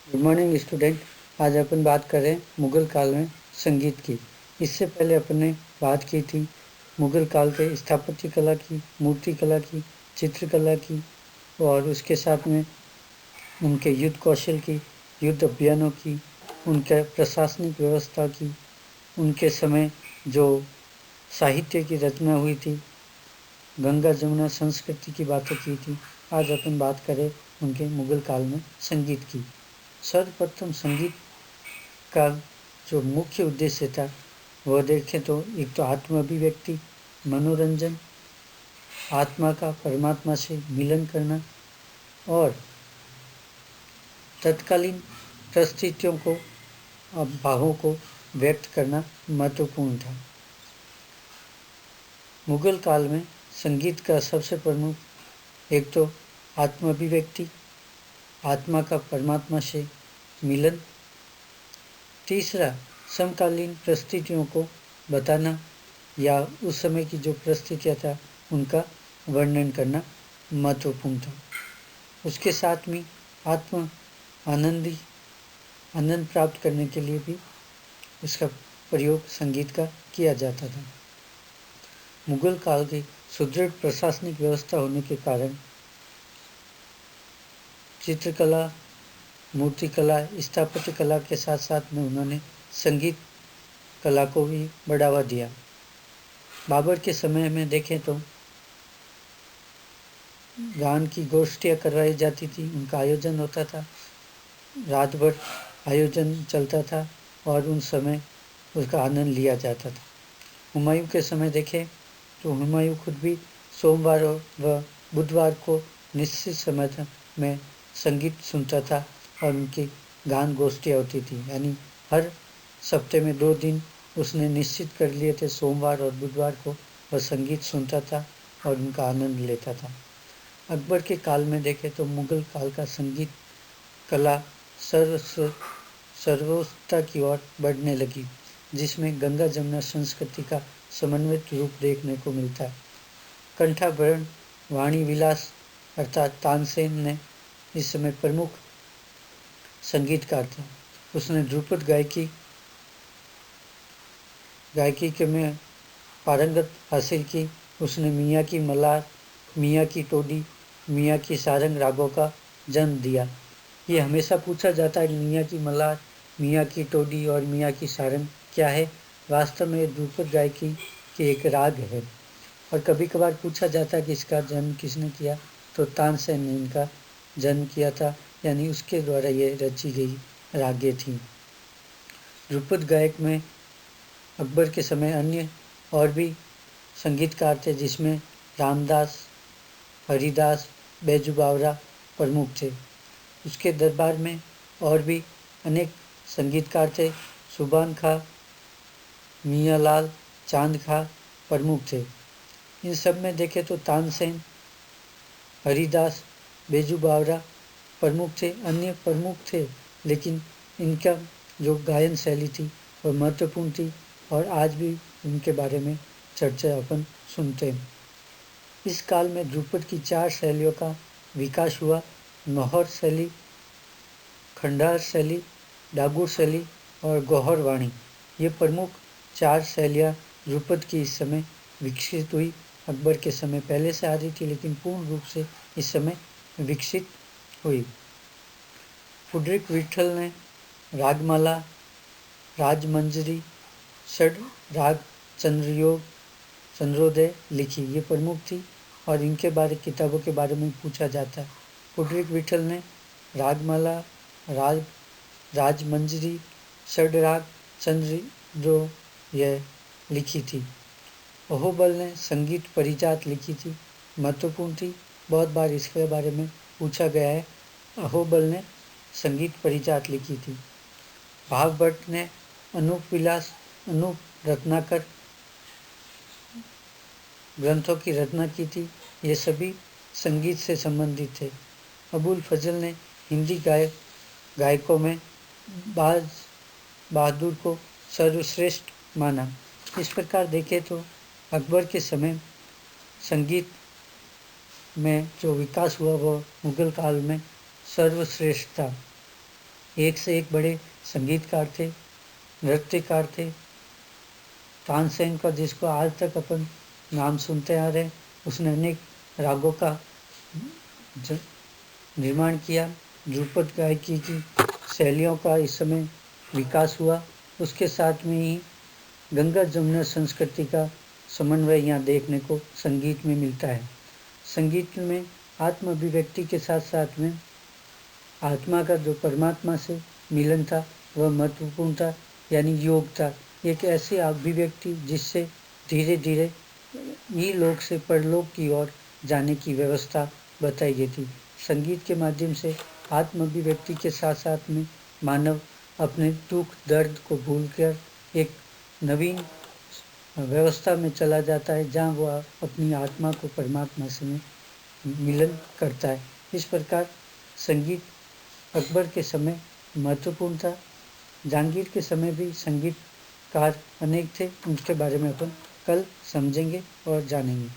Good morning student. आज अपन बात कर रहे हैं मुग़ल काल में संगीत की। इससे पहले अपन ने बात की थी मुग़ल काल के स्थापत्य कला की, मूर्ति कला की, चित्रकला की और उसके साथ में उनके युद्ध कौशल की, युद्ध अभियानों की, उनके प्रशासनिक व्यवस्था की, उनके समय जो साहित्य की रचना हुई थी, गंगा जमुना संस्कृति की बातें की थी। आज अपन बात करें उनके मुग़ल काल में संगीत की। सर्वप्रथम संगीत का जो मुख्य उद्देश्य था वह देखें तो एक तो आत्म अभिव्यक्ति, मनोरंजन, आत्मा का परमात्मा से मिलन करना और तत्कालीन परिस्थितियों को, भावों को व्यक्त करना महत्वपूर्ण था। मुग़ल काल में संगीत का सबसे प्रमुख एक तो आत्म अभिव्यक्ति, आत्मा का परमात्मा से मिलन, तीसरा समकालीन परिस्थितियों को बताना या उस समय की जो परिस्थितियाँ था उनका वर्णन करना महत्वपूर्ण था। उसके साथ में आनंद प्राप्त करने के लिए भी उसका प्रयोग संगीत का किया जाता था। मुग़ल काल की सुदृढ़ प्रशासनिक व्यवस्था होने के कारण चित्रकला, मूर्तिकला, स्थापत्य कला के साथ साथ में उन्होंने संगीत कला को भी बढ़ावा दिया। बाबर के समय में देखें तो गान की गोष्ठियाँ करवाई जाती थी, उनका आयोजन होता था, रात भर आयोजन चलता था और उन समय उसका आनंद लिया जाता था। हुमायूं के समय देखें तो हुमायूं खुद भी सोमवार व बुधवार को निश्चित समय में संगीत सुनता था और उनकी गान गोष्ठियाँ होती थी, यानी हर सप्ते में 2 दिन उसने निश्चित कर लिए थे, सोमवार और बुधवार को वह संगीत सुनता था और उनका आनंद लेता था। अकबर के काल में देखें तो मुग़ल काल का संगीत कला सर्वोच्चता की ओर बढ़ने लगी, जिसमें गंगा जमुना संस्कृति का समन्वित रूप देखने को मिलता है। कंठाभरण वाणी विलास अर्थात तानसेन ने इस समय प्रमुख संगीतकार था। उसने ध्रुपद गायकी के में पारंगत हासिल की। उसने मियाँ की मलार, मियाँ की टोडी, मियाँ की सारंग रागों का जन्म दिया। ये हमेशा पूछा जाता है कि मियाँ की मलार, मियाँ की टोडी और मियाँ की सारंग क्या है। वास्तव में ध्रुपद गायकी के एक राग है और कभी कभार पूछा जाता है कि इसका जन्म किसने किया, तो तानसेन ने इनका जन्म किया था, यानी उसके द्वारा ये रची गई रागें थीं। ध्रुपद गायक में अकबर के समय अन्य और भी संगीतकार थे, जिसमें रामदास, हरिदास, बैजू बावरा प्रमुख थे। उसके दरबार में और भी अनेक संगीतकार थे। सुभान खां, मियाँ लाल, चांद खां प्रमुख थे। इन सब में देखें तो तानसेन, हरिदास, बैजू बावरा प्रमुख थे। अन्य प्रमुख थे, लेकिन इनका जो गायन शैली थी वह महत्वपूर्ण थी और आज भी उनके बारे में चर्चा अपन सुनते हैं। इस काल में ध्रुपद की 4 शैलियों का विकास हुआ: नौहर शैली, खंडार शैली, डागुर शैली और गौहर वाणी। ये प्रमुख 4 शैलियाँ ध्रुपद की इस समय विकसित हुई। अकबर के समय पहले से आ रही थी, लेकिन पूर्ण रूप से इस समय विकसित हुई। फुडरिक विठल ने रागमाला, राजमंजरी, षड राग, चंद्रयोग, चंद्रोदय लिखी। ये प्रमुख थी और इनके बारे किताबों के बारे में पूछा जाता है। फुडरिक विठल ने रागमाला, राजमंजरी, षडराग, चंद्रोदय लिखी थी। अहोबल ने संगीत परिजात लिखी थी, महत्वपूर्ण थी, बहुत बार इसके बारे में पूछा गया है। अहोबल ने संगीत परिजात लिखी थी। भागवत ने अनूप विलास, अनूप रत्नाकर ग्रंथों की रचना की थी। ये सभी संगीत से संबंधित थे। अबुल फजल ने हिंदी गायकों में बाज बहादुर को सर्वश्रेष्ठ माना। इस प्रकार देखें तो अकबर के समय संगीत में जो विकास हुआ वो मुग़ल काल में सर्वश्रेष्ठ था। एक से एक बड़े संगीतकार थे, नृत्यकार थे। तानसेन का, जिसको आज तक अपन नाम सुनते आ रहे हैं, उसने अनेक रागों का निर्माण किया। ध्रुपद गायकी की शैलियों का इस समय विकास हुआ। उसके साथ में ही गंगा जमुना संस्कृति का समन्वय यहाँ देखने को संगीत में मिलता है। संगीत में आत्म अभिव्यक्ति के साथ साथ में आत्मा का जो परमात्मा से मिलन था वह महत्वपूर्ण था, यानी योग था। एक ऐसी अभिव्यक्ति जिससे धीरे धीरे इहलोक से परलोक की ओर जाने की व्यवस्था बताई गई थी। संगीत के माध्यम से आत्म अभिव्यक्ति के साथ साथ में मानव अपने दुख दर्द को भूलकर एक नवीन व्यवस्था में चला जाता है, जहाँ वह अपनी आत्मा को परमात्मा से मिलन करता है। इस प्रकार संगीत अकबर के समय महत्वपूर्ण था। जहांगीर के समय भी संगीतकार अनेक थे, उनके बारे में अपन कल समझेंगे और जानेंगे।